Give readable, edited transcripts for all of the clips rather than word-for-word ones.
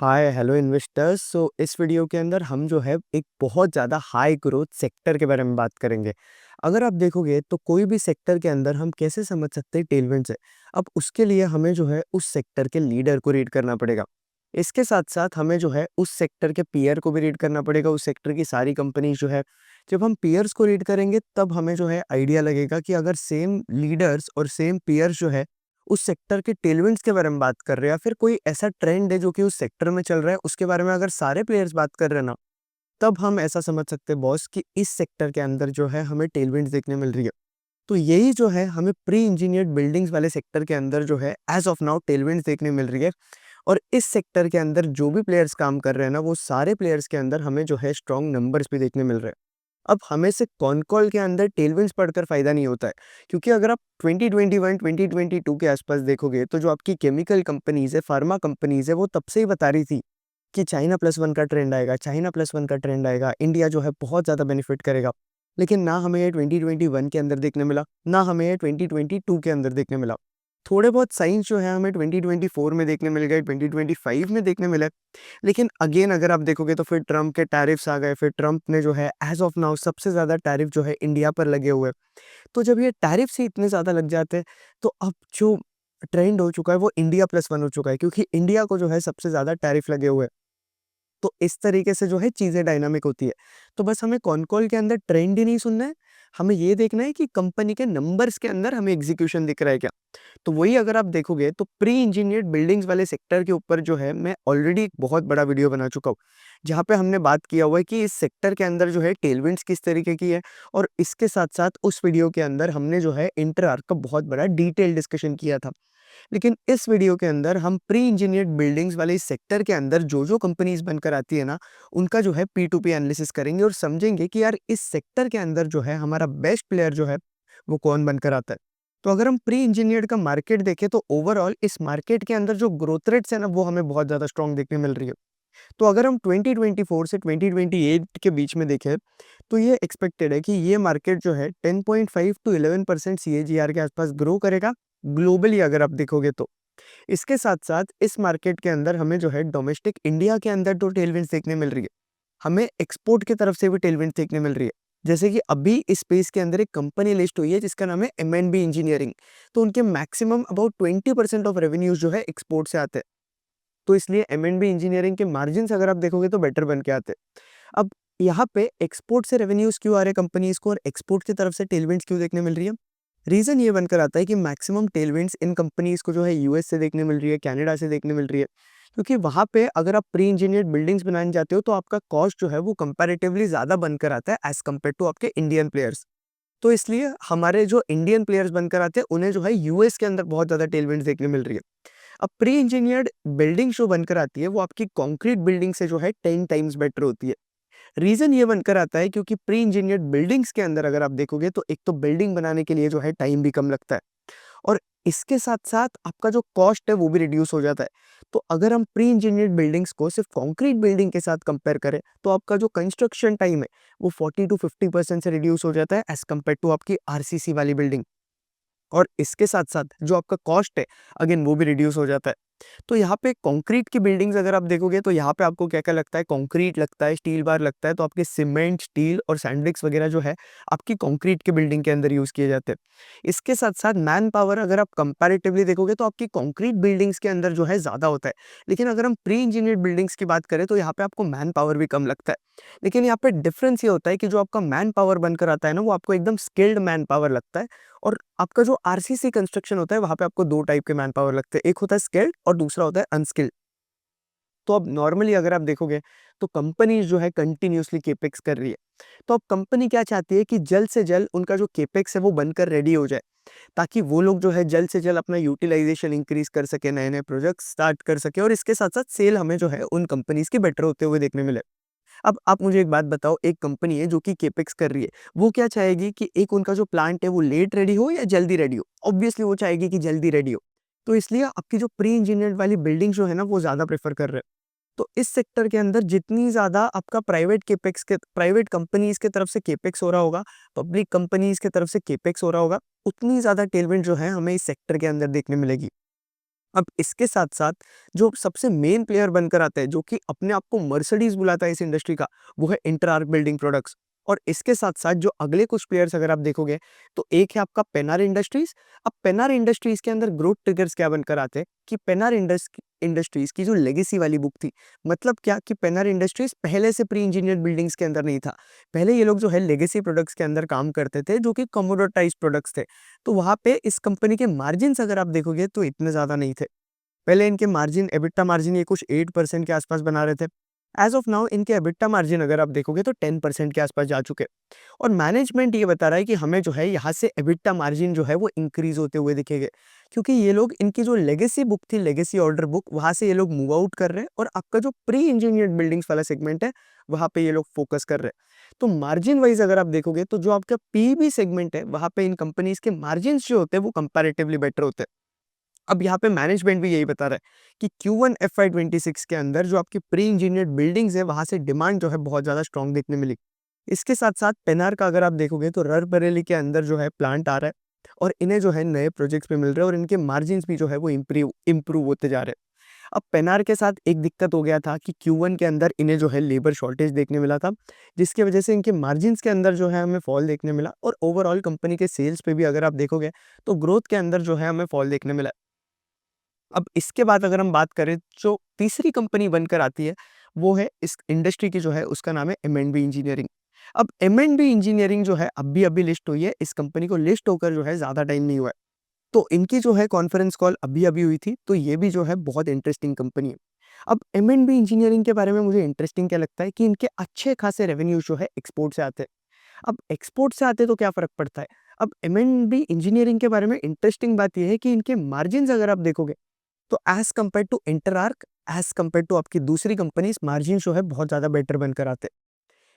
Hi hello investors. इस video के अंदर हम जो है एक बहुत ज़्यादा हाई ग्रोथ सेक्टर के बारे में बात करेंगे। अगर आप देखोगे तो कोई भी सेक्टर के अंदर हम कैसे समझ सकते हैं टेलविंड्स है। अब उसके लिए हमें जो है उस सेक्टर के लीडर को रीड करना पड़ेगा। इसके साथ साथ हमें जो है उस सेक्टर के पीयर को भी रीड करना पड़ेगा, उस सेक्टर की सारी कंपनीज जो है। जब हम पीयर्स को रीड करेंगे तब हमें जो है आइडिया लगेगा कि अगर सेम लीडर्स और सेम पीयर्स जो है उस सेक्टर के टेलविंड्स के बारे में बात कर रहे हैं या फिर कोई ऐसा ट्रेंड है जो कि उस सेक्टर में चल रहा है, उसके बारे में अगर सारे प्लेयर्स बात कर रहे हैं ना, तब हम ऐसा समझ सकते हैं बॉस कि इस सेक्टर के अंदर जो है हमें टेलविंड्स देखने मिल रही है। तो यही जो है हमें प्री इंजीनियर्ड बिल्डिंग्स वाले सेक्टर के अंदर जो है एज ऑफ नाउ टेलविंड्स देखने मिल रही है। और इस सेक्टर के अंदर जो भी प्लेयर्स काम कर रहे हैं ना, वो सारे प्लेयर्स के अंदर हमें जो है स्ट्रॉन्ग नंबर्स भी देखने मिल रहे हैं। अब हमें से कॉन कॉल के अंदर टेलविंड्स पढ़कर फ़ायदा नहीं होता है, क्योंकि अगर आप 2021 2022 के आसपास देखोगे तो जो आपकी केमिकल कंपनीज़ है, फार्मा कंपनीज़ है, वो तब से ही बता रही थी कि चाइना प्लस वन का ट्रेंड आएगा, चाइना प्लस वन का ट्रेंड आएगा, इंडिया जो है बहुत ज़्यादा बेनिफिट करेगा। लेकिन ना हमें ये 2021 के अंदर देखने मिला, ना हमें ये 2022 के अंदर देखने मिला। थोड़े बहुत साइंस जो है हमें 2024 में देखने मिल गए, 2025 में देखने मिले। लेकिन अगेन अगर आप देखोगे तो फिर ट्रम्प के टैरिफ्स आ गए, फिर ट्रम्प ने जो है एज़ ऑफ नाउ सबसे ज़्यादा टैरिफ जो है इंडिया पर लगे हुए हैं। तो जब ये टैरिफ्स ही इतने ज़्यादा लग जाते हैं, तो अब जो ट्रेंड हो चुका है वो इंडिया प्लस वन हो चुका है, क्योंकि इंडिया को जो है सबसे ज़्यादा टैरिफ लगे हुए हैं। तो इस तरीके से जो है चीज़ें डायनामिक होती है। तो बस हमें कॉन कॉल के अंदर ट्रेंड ही नहीं सुनना है, हमें ये देखना है कि कंपनी के नंबर्स के अंदर हमें एग्ज़ीक्यूशन दिख रहा है क्या? तो वही अगर आप देखोगे तो प्री इंजीनियर्ड बिल्डिंग्स वाले सेक्टर के ऊपर जो है मैं ऑलरेडी एक बहुत बड़ा वीडियो बना चुका हूँ, जहाँ पे हमने बात किया हुआ है कि इस सेक्टर के अंदर जो है टेलविंड्स किस तरीके की है। और इसके साथ-साथ उस वीडियो के अंदर हमने जो है इंटर आर्क का बहुत बड़ा डिटेल डिस्कशन किया था। लेकिन इस वीडियो के अंदर हम प्री इंजीनियर्ड बिल्डिंग्स वाले इस सेक्टर के अंदर जो-जो कंपनीज़ बनकर आती है ना, उनका जो है P2P एनालिसिस करेंगे और समझेंगे कि यार इस सेक्टर के अंदर जो है हमारा बेस्ट प्लेयर जो है, वो कौन बनकर आता है। तो अगर हम प्री इंजीनियर्ड का मार्केट देखें तो ओवरऑल इस मार्केट के अंदर जो ग्रोथ रेट्स है ना, वो हमें बहुत ज़्यादा स्ट्रॉन्ग देखने मिल रही है। तो अगर हम 2024 से 2028 के बीच में देखें, तो ये एक्सपेक्टेड है कि ये मार्केट जो है 10.5 टू 11% सीएजीआर के आसपास ग्रो करेगा, ग्लोबली अगर आप देखोगे तो। इसके साथ-साथ इस मार्केट के अंदर हमें जो है डोमेस्टिक इंडिया के अंदर तो टेलविंड्स देखने मिल रही है। हमें एक्सपोर्ट की तरफ से भी टेलविंड्स देखने मिल रही है। जैसे कि अभी इस स्पेस के अंदर एक कंपनी लिस्ट हुई है जिसका नाम है एमएनबी इंजीनियरिंग। तो उनके मैक्सिमम अबाउट 20% ऑफ रेवेन्यूज़ जो है एक्सपोर्ट से आते हैं। तो इसलिए एम&बी इंजीनियरिंग के मार्जिन्स अगर आप देखोगे तो बेटर बन के आते हैं। अब यहाँ पे एक्सपोर्ट से रेवेन्यूज़ क्यों आ रहे हैं कंपनीज़ को और एक्सपोर्ट की तरफ से टेलविंड्स क्यों देखने मिल रही है? रीज़न ये बनकर आता है कि मैक्सिमम टेलविंड्स इन कंपनीज़ को जो है यूएस से देखने मिल रही है, कनाडा से देखने मिल रही है। क्योंकि वहाँ पे अगर आप प्री इंजीनियर्ड बिल्डिंग्स बनाने जाते हो तो आपका कॉस्ट जो है वो कंपैरेटिवली ज़्यादा बनकर आता है एज़ कम्पेयर टू आपके इंडियन प्लेयर्स। तो इसलिए हमारे जो इंडियन प्लेयर्स बनकर आते हैं उन्हें जो है यूएस के अंदर बहुत ज़्यादा टेलविंड्स देखने मिल रही है। अब प्री इंजीनियर्ड बिल्डिंग जो बनकर आती है वो आपकी कंक्रीट बिल्डिंग से जो है 10 टाइम्स बेटर होती है। रीजन ये बनकर आता है क्योंकि प्री इंजीनियर्ड बिल्डिंग्स के अंदर अगर आप देखोगे तो एक तो बिल्डिंग बनाने के लिए जो है टाइम भी कम लगता है, और इसके साथ-साथ आपका जो कॉस्ट है वो भी रिड्यूस हो जाता है। तो अगर हम प्री इंजीनियर्ड बिल्डिंग्स को सिर्फ कंक्रीट बिल्डिंग के साथ कंपेयर करें तो आपका जो कंस्ट्रक्शन टाइम है वो 40 टू 50% से रिड्यूस हो जाता है एज़ कम्पेयर टू आपकी आरसीसी वाली बिल्डिंग। और इसके साथ-साथ जो आपका कॉस्ट है, अगेन वो भी रिड्यूस हो जाता है। तो यहाँ पे कंक्रीट की बिल्डिंग्स अगर आप देखोगे तो यहाँ पे आपको क्या-क्या लगता है, कंक्रीट लगता है, स्टील बार लगता है, तो आपके सीमेंट, स्टील और सैंड ब्रिक्स वगैरह जो है आपकी कंक्रीट की बिल्डिंग के अंदर यूज़ किए जाते हैं। इसके साथ-साथ मैन पावर अगर आप कंपैरेटिवली देखोगे तो आपकी कंक्रीट बिल्डिंग्स के अंदर जो है ज़्यादा होता है। लेकिन अगर हम प्री इंजीनियर्ड बिल्डिंग्स की बात करें तो यहाँ पे आपको मैन पावर भी कम लगता है। लेकिन यहाँ पे डिफरेंस ये होता है कि जो आपका मैन पावर बनकर आता है ना, वो आपको एकदम स्किल्ड मैन पावर लगता है। और आपका जो आरसीसी कंस्ट्रक्शन होता है वहाँ पे आपको 2 टाइप के मैन पावर लगते हैं। एक होता है स्किल्ड और दूसरा होता है अनस्किल्ड। तो अब नॉर्मली अगर आप देखोगे तो कंपनीज़ जो है कंटिन्यूअसली केपेक्स कर रही है। तो अब कंपनी क्या चाहती है कि जल्द से जल्द उनका जो केपेक्स है वो बनकर रेडी हो जाए, ताकि वो लोग जो है जल्द से जल्द अपना यूटिलाइज़ेशन इंक्रीज़ कर सकें, नए-नए प्रोजेक्ट्स स्टार्ट कर सकें और इसके साथ-साथ सेल हमें जो है उन कंपनीज़ के बेटर होते हुए देखने मिले। अब आप मुझे एक बात बताओ, एक कंपनी है जो कि केपेक्स कर रही है, वो क्या चाहेगी कि एक उनका जो प्लांट है वो लेट रेडी हो या जल्दी रेडी हो? ऑब्वियसली वो चाहेगी कि जल्दी रेडी हो। तो इसलिए आपकी जो प्री इंजीनियर्ड वाली बिल्डिंग जो है ना, वो ज़्यादा प्रेफ़र कर रहे हैं। तो इस सेक्टर के अंदर जितनी ज़्यादा आपका प्राइवेट कंपनीज़ की तरफ से केपेक्स हो रहा होगा, पब्लिक कंपनीज़ की तरफ से केपेक्स हो रहा होगा, उतनी ज़्यादा टेलविंड जो है हमें इस सेक्टर के अंदर देखने मिलेगी। अब इसके साथ-साथ जो सबसे मेन प्लेयर बनकर आता है, जो कि अपने आप को मर्सिडीज़ बुलाता है इस इंडस्ट्री का, वो है इंटरआर्क बिल्डिंग प्रोडक्ट्स। और इसके साथ-साथ जो अगले कुछ प्लेयर्स अगर आप देखोगे, तो एक है आपका पेनार इंडस्ट्रीज़। अब पेनार इंडस्ट्रीज़ के अंदर ग्रोथ ट्रिगर्स क्या बनकर आते हैं कि पेनार इंडस्ट्रीज़ की जो लेगेसी वाली बुक थी, मतलब क्या कि पेनार इंडस्ट्रीज़ पहले से प्री इंजीनियर्ड बिल्डिंग्स के अंदर नहीं था। पहले ये लोग जो है लेगेसी प्रोडक्ट्स के अंदर काम करते थे, जो कि कमोडिटाइज़्ड प्रोडक्ट्स थे। तो वहाँ पे इस कंपनी के मार्जिन्स अगर आप देखोगे, तो इतने ज़्यादा नहीं थे। पहले इनके मार्जिन एबिटा मार्जिन ये कुछ 8% के आसपास बना रहे थे। एज़ ऑफ नाउ इनके एबिटा मार्जिन अगर आप देखोगे तो 10% के आसपास जा चुके हैं। और मैनेजमेंट ये बता रहा है कि हमें जो है यहाँ से एबिटा मार्जिन जो है वो इंक्रीज़ होते हुए दिखेंगे। क्योंकि ये लोग इनकी जो लेगेसी बुक थी, लेगेसी ऑर्डर बुक, वहाँ से ये लोग मूव आउट कर रहे हैं और आपका जो प्री इंजीनियर्ड बिल्डिंग्स वाला सेगमेंट है, वहाँ पे ये लोग फोकस कर रहे हैं। तो मार्जिन वाइज़ अगर आप देखोगे तो जो आपका पीईबी सेगमेंट है, वहाँ पे इन कंपनीज़ के मार्जिन्स जो होते हैं वो कंपैरेटिवली बेटर होते हैं। अब यहाँ पे मैनेजमेंट भी यही बता रहा है कि Q1 FY26 के अंदर जो आपकी प्री इंजीनियर्ड बिल्डिंग्स है, वहाँ से डिमांड जो है बहुत ज़्यादा स्ट्रॉन्ग देखने मिली। इसके साथ-साथ पेनार का अगर आप देखोगे तो ररबरेली के अंदर जो है प्लांट आ रहा है और इन्हें जो है नए प्रोजेक्ट्स पे मिल रहे हैं और इनके मार्जिन्स भी जो है वो इम्प्रूव होते जा रहे हैं। अब पेनार के साथ एक दिक्कत हो गया था कि Q1 के अंदर इन्हें जो है लेबर शॉर्टेज देखने मिला था, जिसकी वजह से इनके मार्जिन्स के अंदर जो है हमें फॉल देखने मिला और ओवरऑल कंपनी के सेल्स पे भी अगर आप देखोगे, तो ग्रोथ के अंदर जो है हमें फॉल देखने मिला। अब इसके बाद अगर हम बात करें, जो तीसरी कंपनी बनकर आती है, वो है इस इंडस्ट्री की जो है उसका नाम है एम&बी इंजीनियरिंग। अब एम&बी इंजीनियरिंग जो है अभी-अभी लिस्ट हुई है, इस कंपनी को लिस्ट होकर जो है ज़्यादा टाइम नहीं हुआ है। तो इनकी जो है कॉन्फ्रेंस कॉल अभी-अभी हुई थी, तो ये भी जो है बहुत इंटरेस्टिंग कंपनी है। अब एम&बी इंजीनियरिंग के बारे में मुझे इंटरेस्टिंग क्या लगता है कि इनके अच्छे खासे रेवेन्यू जो है एक्सपोर्ट से आते हैं। अब एक्सपोर्ट से आते तो क्या फ़र्क पड़ता है? अब एम&बी इंजीनियरिंग के बारे में इंटरेस्टिंग बात ये है कि इनके मार्जिन्स अगर आप देखोगे, तो as compare to Interarch, as compare to आपकी दूसरी कंपनीज़, मार्जिन जो है बहुत ज़्यादा बेटर बनकर आते हैं।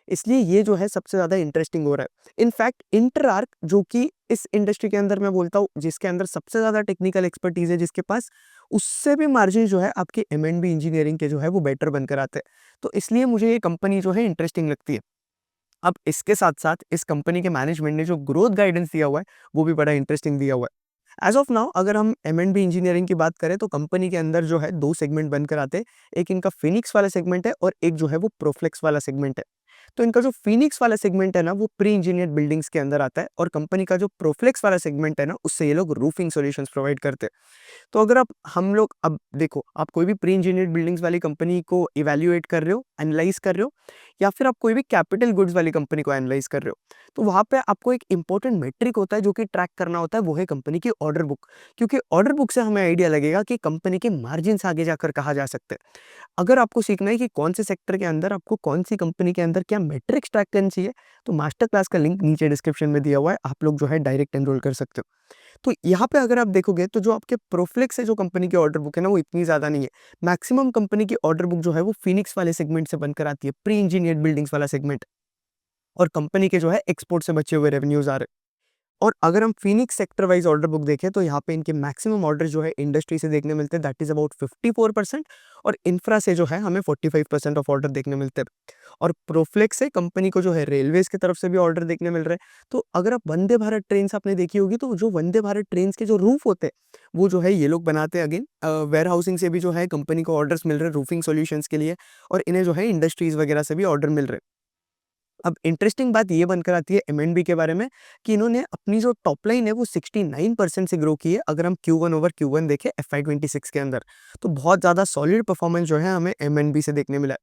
इसलिए ये जो है सबसे ज़्यादा इंटरेस्टिंग हो रहा है। इनफैक्ट इंटरआर्क जो कि इस इंडस्ट्री के अंदर मैं बोलता हूँ जिसके अंदर सबसे ज़्यादा टेक्निकल एक्सपर्टीज़ है जिसके पास, उससे भी मार्जिन जो है आपके एम&बी इंजीनियरिंग के जो है वो बेटर बनकर आते हैं। तो इसलिए मुझे ये कंपनी जो है इंटरेस्टिंग लगती है। अब इसके साथ-साथ इस कंपनी के मैनेजमेंट ने जो ग्रोथ गाइडेंस दिया हुआ है, वो भी बड़ा इंटरेस्टिंग दिया हुआ है। एज़ ऑफ नाउ अगर हम एम&बी इंजीनियरिंग की बात करें, तो कंपनी के अंदर जो है 2 सेगमेंट बनकर आते हैं। एक इनका फिनिक्स वाला सेगमेंट है और एक जो है वो प्रोफ्लेक्स वाला सेगमेंट है। तो इनका जो फिनिक्स वाला सेगमेंट है ना, वो प्री इंजीनियर्ड बिल्डिंग्स के अंदर आता है और कंपनी का जो प्रोफ्लेक्स वाला सेगमेंट है ना, उससे ये लोग रूफिंग सॉल्यूशंस प्रोवाइड करते हैं। तो अगर आप हम लोग अब देखो, आप कोई भी प्री इंजीनियर्ड बिल्डिंग्स वाली कंपनी को इवैल्यूएट कर रहे हो, एनालाइज़ कर रहे हो, या फिर आप कोई भी कैपिटल गुड्स वाली कंपनी को एनालाइज़ कर रहे हो, तो वहाँ पे आपको एक इंपॉर्टेंट मेट्रिक होता है जो कि ट्रैक करना होता है, वो है कंपनी की ऑर्डर बुक। क्योंकि ऑर्डर बुक से हमें आइडिया लगेगा कि कंपनी के मार्जिन्स आगे जाकर कहाँ जा सकते हैं। अगर आपको सीखना है कि कौन से सेक्टर के अंदर आपको कौन-सी कंपनी के अंदर क्या मेट्रिक्स ट्रैक करनी चाहिए, तो मास्टर क्लास का लिंक नीचे डिस्क्रिप्शन में दिया हुआ है, आप लोग जो है डायरेक्ट एनरोल कर सकते हो। तो यहाँ पे अगर आप देखोगे, तो जो आपके प्रोफ्लेक्स है जो कंपनी की ऑर्डर बुक है ना, वो इतनी ज़्यादा नहीं है। मैक्सिमम कंपनी की ऑर्डर बुक जो है वो फिनिक्स वाले सेगमेंट से बनकर आती है, प्री इंजीनियर्ड बिल्डिंग्स वाला सेगमेंट, और कंपनी के जो है एक्सपोर्ट से बचे हुए रेवेन्यूज़ आ रहे हैं। और अगर हम Phoenix sector wise order book देखें, तो यहाँ पे इनके मैक्सिमम ऑर्डर जो है इंडस्ट्री से देखने मिलते हैं, दैट इज़ अबाउट 54%, और इंफ्रा से जो है हमें 45% ऑफ ऑर्डर देखने मिलते हैं। और प्रोफ्लेक्स से कंपनी को जो है रेलवेज़ की तरफ से भी ऑर्डर देखने मिल रहे हैं। तो अगर आप वंदे भारत ट्रेन्स आपने देखी होगी, तो जो वंदे भारत ट्रेन्स के जो रूफ होते हैं, वो जो है ये लोग बनाते हैं अगेन। वेयर हाउसिंग से भी जो है कंपनी को ऑर्डर्स मिल रहे हैं रूफिंग सॉल्यूशंस के लिए, और इन्हें जो है इंडस्ट्रीज़ वगैरह से भी ऑर्डर मिल रहे हैं। अब इंटरेस्टिंग बात ये बनकर आती है एम&बी के बारे में कि इन्होंने अपनी जो टॉप लाइन है वो 69% से ग्रो की है, अगर हम Q1 ओवर Q1 देखें FY26 के अंदर। तो बहुत ज़्यादा सॉलिड परफॉर्मेंस जो है हमें एम&बी से देखने मिला है।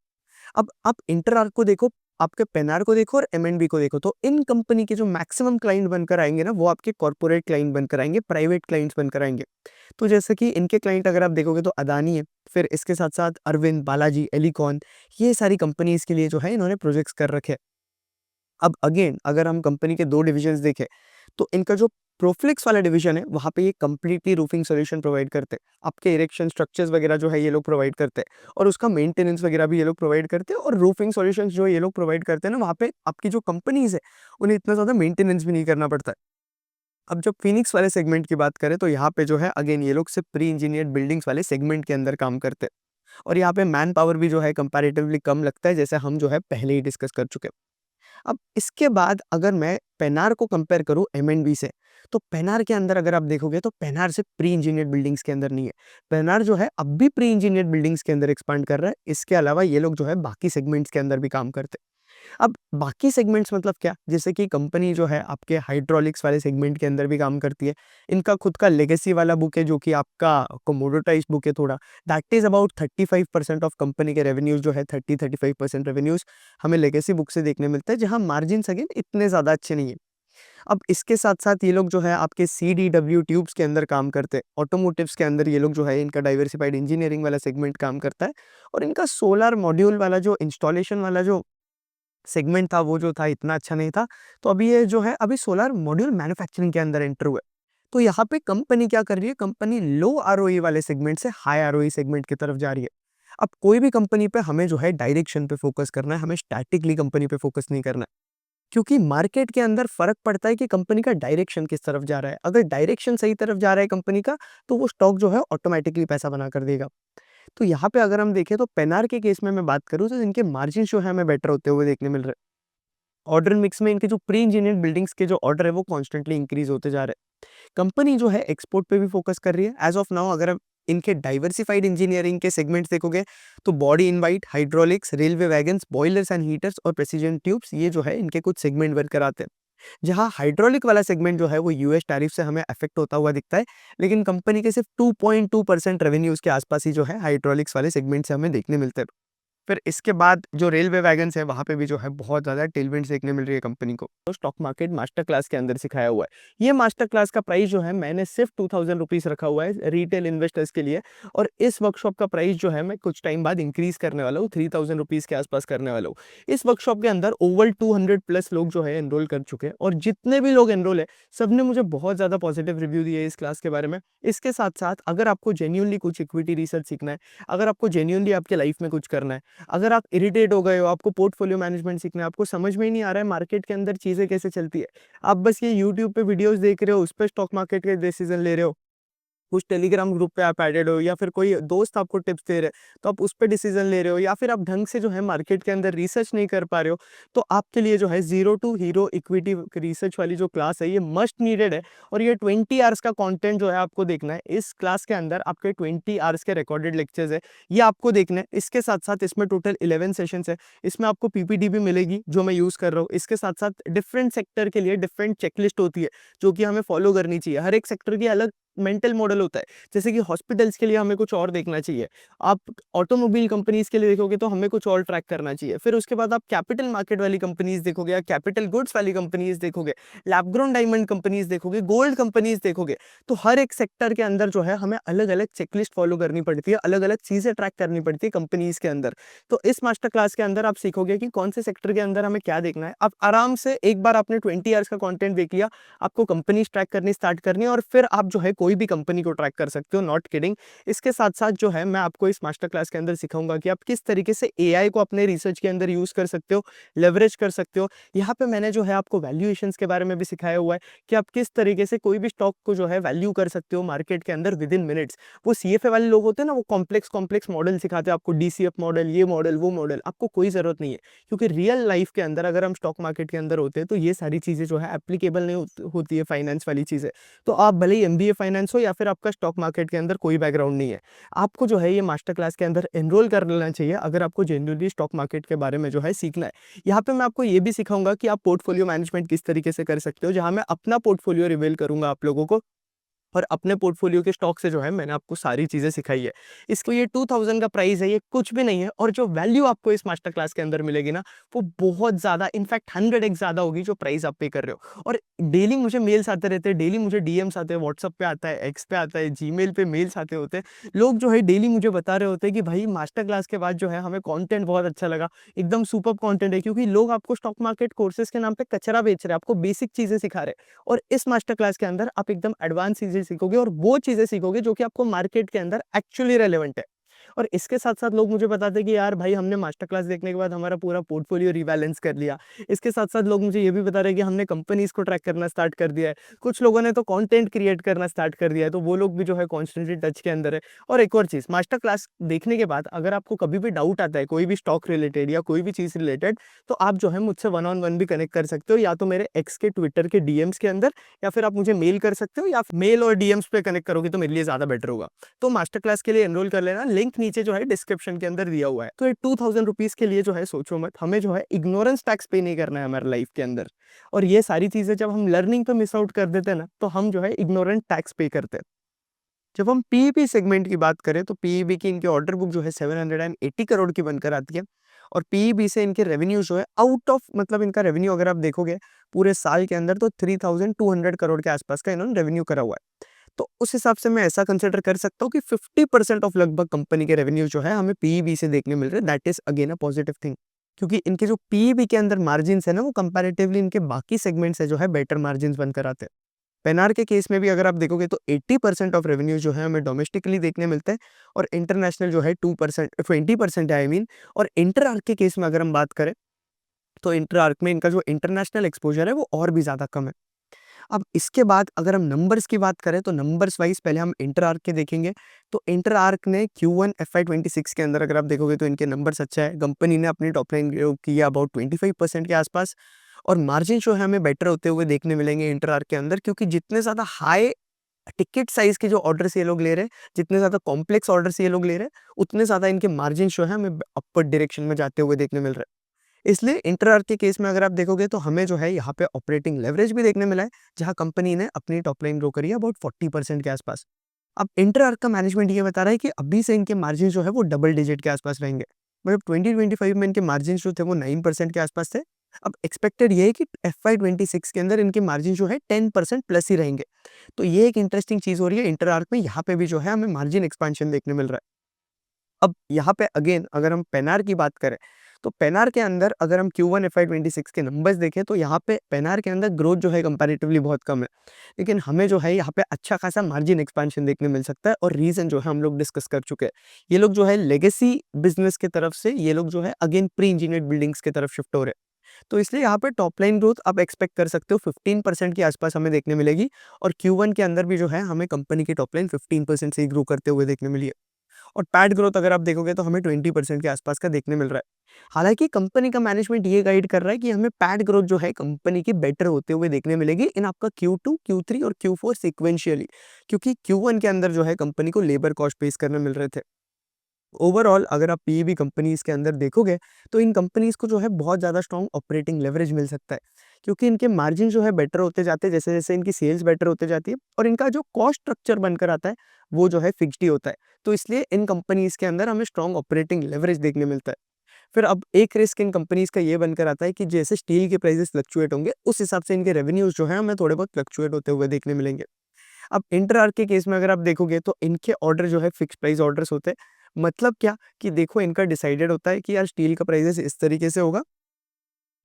अब आप इंटरआर्क को देखो, आपके पेनार को देखो और एम&बी को देखो, तो इन कंपनी के जो मैक्सिमम क्लाइंट बनकर आएँगे ना, वो आपके कॉर्पोरेट क्लाइंट बनकर आएँगे, प्राइवेट क्लाइंट्स बनकर आएँगे। तो जैसे कि इनके क्लाइंट अगर आप देखोगे तो अदानी है, फिर इसके साथ-साथ अरविंद, बालाजी, एलिकॉन, ये सारी कंपनीज़ के लिए जो है इन्होंने प्रोजेक्ट्स कर रखे हैं। अब अगेन अगर हम कंपनी के 2 डिविजन्स देखें, तो इनका जो प्रोफ्लेक्स वाला डिवीजन है, वहाँ पे ये कंप्लीटली रूफिंग सॉल्यूशन प्रोवाइड करते हैं। आपके इरेक्शन स्ट्रक्चर्स वगैरह जो है ये लोग प्रोवाइड करते हैं, और उसका मेंटेनेंस वगैरह भी ये लोग प्रोवाइड करते हैं, और रूफिंग सॉल्यूशंस जो ये लोग प्रोवाइड करते हैं ना, वहाँ पे आपकी जो कंपनीज़ है, उन्हें इतना ज़्यादा मेंटेनेंस भी नहीं करना पड़ता है। अब जब फिनिक्स वाले सेगमेंट की बात करें, तो यहाँ पे जो है अगेन ये लोग सिर्फ प्री इंजीनियर्ड बिल्डिंग्स वाले सेगमेंट के अंदर काम करते हैं, और यहाँ पे मैन पावर भी जो है कंपैरेटिवली कम लगता है, जैसे हम जो है पहले ही डिस्कस कर चुके हैं। अब इसके बाद अगर मैं पेनार को कंपेयर करूँ एम&बी से, तो पेनार के अंदर अगर आप देखोगे तो पेनार सिर्फ प्री इंजीनियर्ड बिल्डिंग्स के अंदर नहीं है। पेनार जो है अब भी प्री इंजीनियर्ड बिल्डिंग्स के अंदर एक्सपांड कर रहा है। इसके अलावा ये लोग जो है बाकी सेगमेंट्स के अंदर भी काम करते हैं। अब बाकी सेगमेंट्स मतलब क्या? जैसे कि कंपनी जो है आपके हाइड्रोलिक्स वाले सेगमेंट के अंदर भी काम करती है। इनका खुद का लेगेसी वाला बुक है जो कि आपका कोमोडिटाइज्ड बुक है थोड़ा। That is about 35% of company के रेवेन्यूज़ जो है 30-35% रेवेन्यूज़ हमें लेगेसी बुक से देखने मिलता है, जहाँ मार्जिन्स अगेन इतने ज़्यादा अच्छे नहीं है। अब इसके साथ-साथ ये लोग जो है आपके सीडीडब्ल्यू ट्यूब्स के अंदर काम करते हैं। ऑटोमोटिव्स के अंदर ये लोग जो है इनका डाइवर्सिफाइड इंजीनियरिंग वाला सेगमेंट काम करता है और इनका सोलर मॉड्यूल वाला जो इंस्टॉलेशन वाला जो सेगमेंट था वो जो था इतना अच्छा नहीं था। तो अभी ये जो है अभी सोलर मॉड्यूल मैन्युफैक्चरिंग के अंदर एंटर हुए। तो यहाँ पे कंपनी क्या कर रही है? कंपनी लो आरओई वाले सेगमेंट से हाई आरओई सेगमेंट की तरफ जा रही है। अब कोई भी कंपनी पे हमें जो है डायरेक्शन पे फोकस करना है, हमें स्टैटिकली कंपनी पे फोकस नहीं करना है। क्योंकि मार्केट के अंदर फ़र्क पड़ता है कि कंपनी का डायरेक्शन किस तरफ जा रहा है। अगर डायरेक्शन सही तरफ जा रहा है कंपनी का, तो वो स्टॉक जो है ऑटोमैटिकली पैसा बना कर देगा। तो यहाँ पे अगर हम देखें तो पेनार के केस में मैं बात करूँ तो इनके मार्जिन्स जो है हमें बेटर होते हुए देखने मिल रहे हैं। ऑर्डर मिक्स में इनके जो प्री इंजीनियर्ड बिल्डिंग्स के जो ऑर्डर है वो कॉन्स्टेंटली इंक्रीज़ होते जा रहे हैं। कंपनी जो है एक्सपोर्ट पे भी फोकस कर रही है। एज़ ऑफ नाउ अगर आप इनके डाइवर्सिफाइड इंजीनियरिंग के सेगमेंट्स देखोगे तो body in white, hydraulics, railway wagons, boilers and heaters और प्रेसिजन ट्यूब्स ये जो है इनके कुछ सेगमेंट वर्क आते हैं। जहाँ हाइड्रोलिक वाला सेगमेंट जो है वो यूएस टैरिफ से हमें अफेक्ट होता हुआ दिखता है, लेकिन कंपनी के सिर्फ 2.2% रेवेन्यूज़ के आसपास ही जो है हाइड्रोलिक्स वाले सेगमेंट से हमें देखने मिलते हैं। फिर इसके बाद जो रेलवे वैगन्स है वहाँ पे भी जो है बहुत ज़्यादा टेलविंड्स देखने मिल रही है कंपनी को। तो स्टॉक मार्केट मास्टर क्लास के अंदर सिखाया हुआ है। ये मास्टर क्लास का प्राइस जो है मैंने सिर्फ 2000 रुपीज़ रखा हुआ है रिटेल इन्वेस्टर्स के लिए और इस वर्कशॉप का प्राइस जो है मैं कुछ टाइम बाद इंक्रीज करने वाला हूँ, 3000 रुपीज़ के आसपास करने वाला हूँ। इस वर्कशॉप के अंदर ओवर 200 प्लस लोग जो है एनरोल कर चुके हैं और जितने भी लोग एनरोल है सबने मुझे बहुत ज़्यादा पॉजिटिव रिव्यू दिए इस क्लास के बारे में। इसके साथ साथ अगर आपको जेन्युइनली कुछ इक्विटी रिसर्च सीखना है, अगर आपको जेन्युइनली आपके लाइफ में कुछ करना है, अगर आप इरिटेट हो गए हो, आपको पोर्टफोलियो मैनेजमेंट सीखना है, आपको समझ में ही नहीं आ रहा है मार्केट के अंदर चीज़ें कैसे चलती है, आप बस ये यूट्यूब पे वीडियोस देख रहे हो, उस पे स्टॉक मार्केट के डिसीजन ले रहे हो, कुछ टेलीग्राम ग्रुप पे आप एडेड हो या फिर कोई दोस्त आपको टिप्स दे रहे हैं, तो आप उस पे डिसीजन ले रहे हो या फिर आप ढंग से जो है मार्केट के अंदर रिसर्च नहीं कर पा रहे हो, तो आपके लिए जो है zero to hero equity research वाली जो क्लास है ये मस्ट नीडेड है और ये 20 आवर्स का कंटेंट जो है आपको देखना है। इस क्लास के अंदर आपके 20 आवर्स के रिकॉर्डेड लेक्चर्स है, ये आपको देखना है। इसके साथ-साथ इसमें टोटल 11 सेशंस है। इसमें आपको पीपीटी भी मिलेगी जो मैं यूज़ कर रहा हूँ। इसके साथ-साथ डिफरेंट सेक्टर के लिए डिफरेंट चेकलिस्ट होती है, जो कि हमें फॉलो करनी चाहिए। हर एक सेक्टर की अलग मेंटल मॉडल होता है। जैसे कि हॉस्पिटल्स के लिए हमें कुछ और देखना चाहिए। आप ऑटोमोबाइल कंपनीज़ के लिए देखोगे तो हमें कुछ और ट्रैक करना चाहिए। फिर उसके बाद आप कैपिटल मार्केट वाली कंपनीज़ देखोगे या कैपिटल गुड्स वाली कंपनीज़ देखोगे, लैब ग्रोन डायमंड कंपनीज़ देखोगे, गोल्ड कंपनीज़ देखोगे। तो हर एक सेक्टर के अंदर जो है हमें अलग-अलग चेकलिस्ट फॉलो करनी पड़ती है, अलग-अलग चीज़ें ट्रैक करनी पड़ती है कंपनीज़ के अंदर। तो इस मास्टर क्लास के अंदर आप सीखोगे कि कौन से सेक्टर के अंदर हमें क्या देखना है। आप आराम से एक बार आपने 20 आवर्स का कंटेंट देख लिया, आपको कंपनीज़ ट्रैक करनी स्टार्ट करनी है और फिर आप जो है कोई भी कंपनी को ट्रैक कर सकते हो, नॉट किडिंग। इसके साथ-साथ जो है मैं आपको इस मास्टर क्लास के अंदर सिखाऊँगा कि आप किस तरीके से एआई को अपने रिसर्च के अंदर यूज़ कर सकते हो, लेवरेज कर सकते हो। यहाँ पे मैंने जो है आपको वैल्यूएशंस के बारे में भी सिखाया हुआ है कि आप किस तरीके से कोई भी स्टॉक को जो है वैल्यू कर सकते हो मार्केट के अंदर विदिन मिनट्स। वो सीएफए वाले लोग होते हैं ना, वो कॉम्प्लेक्स कॉम्प्लेक्स मॉडल सिखाते हैं आपको, डीसीएफ मॉडल, ये मॉडल, वो मॉडल, आपको कोई ज़रूरत नहीं है। क्योंकि रियल लाइफ के अंदर अगर हम स्टॉक मार्केट के अंदर होते हैं तो ये सारी चीज़ें जो है एप्लीकेबल नहीं होती है फाइनेंस वाली चीज़ें। तो आप भले ही एमबीए फाइनेंस हो या फिर आपका स्टॉक मार्केट के अंदर कोई बैकग्राउंड नहीं है, आपको जो है ये मास्टर क्लास के अंदर एनरोल कर लेना चाहिए अगर आपको जेन्युइनली स्टॉक मार्केट के बारे में जो है सीखना है। यहाँ पे मैं आपको ये भी सिखाऊंगा कि आप पोर्टफोलियो मैनेजमेंट किस तरीके से कर सकते हो, जहाँ मैं अपना पोर्टफोलियो रिवील करूंगा आप लोगों को और अपने पोर्टफोलियो के स्टॉक से जो है मैंने आपको सारी चीज़ें सिखाई है। इसको ये 2000 का प्राइस है, ये कुछ भी नहीं है और जो वैल्यू आपको इस मास्टर क्लास के अंदर मिलेगी ना, वो बहुत ज़्यादा इनफैक्ट 100x ज़्यादा होगी जो प्राइस आप पे कर रहे हो। और डेली मुझे मेल्स आते रहते हैं, डेली मुझे डीएम्स आते हैं, व्हाट्सएप पे आता है, एक्स पे आता है, जीमेल पे मेल्स आते होते हैं। लोग जो है डेली मुझे बता रहे होते हैं कि भाई मास्टर क्लास के बाद जो है हमें कंटेंट बहुत अच्छा लगा, एकदम सुपर्ब कंटेंट है, क्योंकि लोग आपको स्टॉक मार्केट कोर्सेज़ के नाम पे कचरा बेच रहे हैं, आपको बेसिक चीज़ें सिखा रहे हैं। और इस मास्टर क्लास के अंदर आप एकदम एडवांस चीज़ें सीखोगे और वो चीज़ें सीखोगे जो कि आपको मार्केट के अंदर एक्चुअली रेलेवेंट है। और इसके साथ-साथ लोग मुझे बताते हैं कि यार भाई हमने मास्टर क्लास देखने के बाद हमारा पूरा पोर्टफोलियो रिबैलेंस कर लिया। इसके साथ-साथ लोग मुझे ये भी बता रहे हैं कि हमने कंपनीज़ को ट्रैक करना स्टार्ट कर दिया है। कुछ लोगों ने तो कंटेंट क्रिएट करना स्टार्ट कर दिया है, तो वो लोग भी जो है कॉन्स्टेंटली टच के अंदर है। और एक और चीज़, मास्टर क्लास देखने के बाद अगर आपको कभी भी डाउट आता है, कोई भी स्टॉक रिलेटेड या कोई भी चीज़ रिलेटेड, तो आप जो है मुझसे वन ऑन वन भी कनेक्ट कर सकते हो, या तो मेरे एक्स के, ट्विटर के डीएम्स के अंदर, या फिर आप मुझे मेल कर सकते हो, या मेल और डीएम्स पे कनेक्ट करोगे तो मेरे लिए ज़्यादा बेटर होगा। तो मास्टर क्लास के लिए एनरोल कर लेना, लिंक नीचे जो है डिस्क्रिप्शन के अंदर दिया हुआ है। तो ये 2000 रुपीज़ के लिए जो है सोचो मत, हमें जो है इग्नोरेंस टैक्स पे नहीं करना है हमारे लाइफ के अंदर। और ये सारी चीज़ें जब हम लर्निंग पे मिस आउट कर देते हैं ना, तो हम जो है इग्नोरेंट टैक्स पे करते हैं। जब हम पीईबी सेगमेंट की बात करें तो पीईबी की इनकी ऑर्डर बुक जो है 780 करोड़ की बनकर आती है। और पीईबी से इनके रेवेन्यू जो है आउट ऑफ, मतलब इनका रेवेन्यू अगर आप देखोगे पूरे साल के अंदर, तो 3200 करोड़ के आसपास का इन्होंने रेवेन्यू करा हुआ है। तो उस हिसाब से मैं ऐसा कंसिडर कर सकता हूँ कि 50% ऑफ लगभग कंपनी के रेवेन्यू जो है हमें पीईबी से देखने मिल रहे हैं। That is again a positive thing, क्योंकि इनके जो पीईबी के अंदर मार्जिन है ना, वो कंपैरेटिवली इनके बाकी सेगमेंट से जो है बेटर मार्जिन बनकर आते हैं। पेनार के केस में भी अगर आप देखोगे तो 80% ऑफ रेवेन्यू जो है हमें डोमेस्टिकली देखने मिलता है, और इंटरनेशनल जो है 2%, 20% है आई मीन। और इंटर आर्क के केस में अगर हम बात करें, तो इंटर आर्क में इनका जो इंटरनेशनल एक्सपोजर है वो और भी ज़्यादा कम है। अब इसके बाद अगर हम नंबर्स की बात करें, तो नंबर्स वाइज पहले हम इंटर आर्क के देखेंगे। तो इंटर आर्क ने Q1 FY26 के अंदर अगर आप देखोगे तो इनके नंबर्स अच्छा है। कंपनी ने अपनी टॉप लाइन ग्रो किया अबाउट 25% के आसपास, और मार्जिन जो है हमें बेटर होते हुए देखने मिलेंगे इंटर आर्क के अंदर, क्योंकि जितने ज़्यादा हाई टिकट साइज के जो ऑर्डर्स ये लोग ले रहे हैं, जितने ज़्यादा कॉम्प्लेक्स ऑर्डर्स ये लोग ले रहे हैं, उतने ज़्यादा इनके मार्जिन जो है हमें अपवर्ड डायरेक्शन में जाते हुए देखने मिल रहे हैं। इसलिए इंटर आर्क के केस में अगर आप देखोगे तो हमें जो है यहाँ पे ऑपरेटिंग लेवरेज भी देखने मिला है, जहाँ कंपनी ने अपनी टॉप लाइन ग्रो करी है अबाउट 40% के आसपास। अब इंटर आर्क का मैनेजमेंट ये बता रहा है कि अभी से इनके मार्जिन जो है वो डबल डिजिट के आसपास रहेंगे। मतलब 2025 में इनके मार्जिन जो थे वो 9% के आसपास थे। अब एक्सपेक्टेड ये है कि FY26 के अंदर इनके मार्जिन जो है 10% प्लस ही रहेंगे। तो ये एक इंटरेस्टिंग चीज़ हो रही है इंटर आर्क में, यहाँ पे भी जो है हमें मार्जिन एक्सपेंशन देखने मिल रहा है। अब यहाँ पे अगेन अगर हम पेनार की बात करें, तो पेनार के अंदर अगर हम Q1 FY26 के नंबर्स देखें, तो यहाँ पे पेनार के अंदर ग्रोथ जो है कंपैरेटिवली बहुत कम है। लेकिन हमें जो है यहाँ पे अच्छा खासा मार्जिन एक्सपेंशन देखने मिल सकता है, और रीज़न जो है हम लोग डिस्कस कर चुके हैं। ये लोग जो है लेगेसी बिज़नेस की तरफ से ये लोग जो है अगेन प्री इंजीनियर्ड बिल्डिंग्स की तरफ शिफ्ट हो रहे हैं। तो इसलिए यहाँ पे टॉप लाइन ग्रोथ आप एक्सपेक्ट कर सकते हो 15% के आसपास हमें देखने मिलेगी, और Q1 के अंदर भी जो है हमें कंपनी की टॉप लाइन 15% से ही ग्रो करते हुए देखने मिली है। और पैट ग्रोथ अगर आप देखोगे तो हमें 20% के आसपास का देखने मिल रहा है। हालाँकि कंपनी का मैनेजमेंट ये गाइड कर रहा है कि हमें पैट ग्रोथ जो है कंपनी की बेटर होते हुए देखने मिलेगी इन आपका Q2, Q3 और Q4 सीक्वेंशियली, क्योंकि Q1 के अंदर जो है कंपनी को लेबर कॉस्ट पेश करने मिल रहे थे। ओवरऑल अगर आप पीईबी कंपनीज़ के अंदर देखोगे, तो इन कंपनीज़ को जो है बहुत ज़्यादा स्ट्रॉन्ग ऑपरेटिंग लेवरेज मिल सकता है, क्योंकि इनके मार्जिन जो है बेटर होते जाते हैं जैसे-जैसे इनकी सेल्स बेटर होते जाती है, और इनका जो कॉस्ट स्ट्रक्चर बनकर आता है, वो जो है फिक्स्ड ही होता है। तो इसलिए इन कंपनीज़ के अंदर हमें स्ट्रॉन्ग ऑपरेटिंग लेवरेज देखने मिलता है। फिर अब एक रिस्क इन कंपनीज़ का ये बनकर आता है कि जैसे स्टील के प्राइसेस फ्लक्चुएट होंगे, उस हिसाब से इनके रेवेन्यूज़ जो है हमें थोड़े बहुत फ्लक्चुएट होते हुए देखने मिलेंगे। अब इंटर आर्क के केस में अगर आप देखोगे तो इनके ऑर्डर जो है फिक्स प्राइस ऑर्डर्स होते हैं। मतलब क्या, कि देखो इनका डिसाइडेड होता है कि यार स्टील का प्राइसेस इस तरीके से होगा,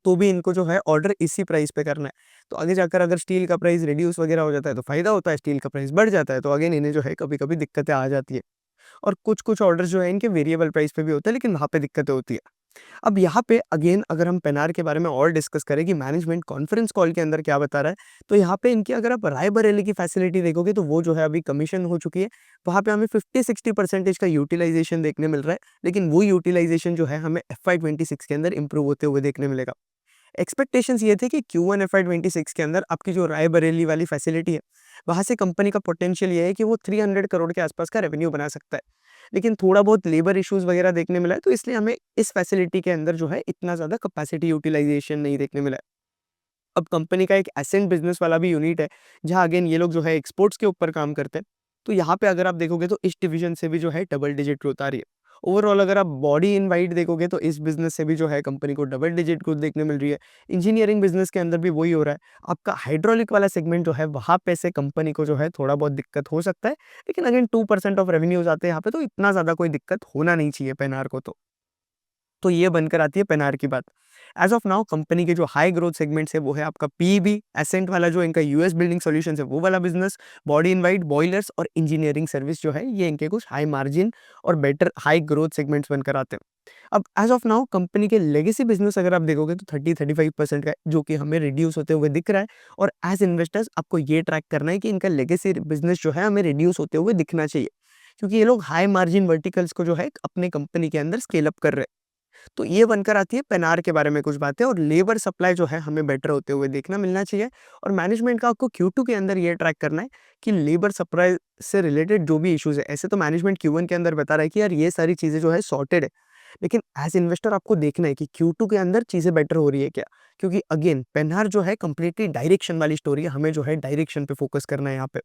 तो भी इनको जो है ऑर्डर इसी प्राइस पे करना है। तो आगे जाकर अगर स्टील का प्राइस रिड्यूस वगैरह हो जाता है तो फ़ायदा होता है, स्टील का प्राइस बढ़ जाता है तो अगेन इन्हें जो है कभी-कभी दिक्कतें आ जाती है। और कुछ-कुछ ऑर्डर्स जो है इनके वेरिएबल प्राइस पे भी होते हैं, लेकिन वहाँ पे दिक्कतें होती है। अब यहाँ पे अगेन अगर हम पेनार के बारे में और डिस्कस करें कि मैनेजमेंट कॉन्फ्रेंस कॉल के अंदर क्या बता रहा है, तो यहाँ पे इनकी अगर आप रायबरेली की फैसिलिटी देखोगे तो वो जो है अभी कमीशन हो चुकी है। वहाँ पे हमें 50-60% का यूटिलाइजेशन देखने मिल रहा है, लेकिन वो यूटिलाइजेशन जो है हमें FY26 के अंदर इंप्रूव होते हुए देखने मिलेगा। एक्सपेक्टेशंस ये थे कि Q1 FY26 के अंदर आपकी जो रायबरेली वाली फैसिलिटी है, वहाँ से कंपनी का पोटेंशियल ये है कि वो 300 करोड़ के आसपास का रेवेन्यू बना सकता है। लेकिन थोड़ा बहुत लेबर इश्यूज़ वगैरह देखने मिला है, तो इसलिए हमें इस फैसिलिटी के अंदर जो है इतना ज़्यादा कैपेसिटी यूटिलाइजेशन नहीं देखने मिला है। अब कंपनी का एक एसेंट बिज़नेस वाला भी यूनिट है, जहाँ अगेन ये लोग जो है एक्सपोर्ट्स के ऊपर काम करते हैं। तो यहाँ पे अगर आप देखोगे तो इस डिवीज़न से भी जो है डबल डिजिट ग्रोथ आ रही है। ओवरऑल अगर आप बॉडी इन वाइट देखोगे तो इस बिज़नेस से भी जो है कंपनी को डबल डिजिट ग्रोथ देखने मिल रही है। इंजीनियरिंग बिज़नेस के अंदर भी वही हो रहा है। आपका हाइड्रोलिक वाला सेगमेंट जो है वहाँ पे से कंपनी को जो है थोड़ा बहुत दिक्कत हो सकता है। लेकिन अगेन 2% ऑफ रेवेन्यूज़ आते हैं यहाँ पे, तो इतना ज़्यादा कोई दिक्कत होना नहीं चाहिए पेनार को तो। तो ये बनकर आती है पेनार की बात। एज़ ऑफ नाउ कंपनी के जो हाई ग्रोथ सेगमेंट्स है वो है आपका पीईबी, एसेंट वाला जो इनका यूएस बिल्डिंग सॉल्यूशंस है वो वाला business, body in white, boilers और इंजीनियरिंग सर्विस जो है ये इनके कुछ हाई मार्जिन और बेटर हाई ग्रोथ सेगमेंट्स बनकर आते हैं। अब एज़ ऑफ नाउ कंपनी के लेगेसी बिज़नेस अगर आप देखोगे तो 30-35% का है, जो कि हमें रिड्यूस होते हुए दिख रहा है और एज़ इन्वेस्टर्स आपको ये ट्रैक करना है कि इनका लेगेसी बिज़नेस जो है हमें रिड्यूस होते हुए दिखना चाहिए। क्योंकि ये लोग हाई मार्जिन वर्टिकल्स को जो है अपने कंपनी के अंदर स्केल अप कर रहे हैं। तो ये बनकर आती है पेनार के बारे में कुछ बातें और लेबर सप्लाई जो है हमें बेटर होते हुए देखना मिलना चाहिए और मैनेजमेंट का आपको Q2 के अंदर ये ट्रैक करना है कि लेबर सप्लाई से रिलेटेड जो भी इश्यूज है, ऐसे तो मैनेजमेंट Q1 के अंदर बता रहा है कि यार ये सारी चीजें जो है सॉर्टेड है, लेकिन एज इन्वेस्टर आपको देखना है कि Q2 के अंदर चीजें बेटर हो रही है क्या, क्योंकि अगेन पेनार जो है कंप्लीटली डायरेक्शन वाली स्टोरी है, हमें जो है डायरेक्शन पे फोकस करना है यहाँ पे।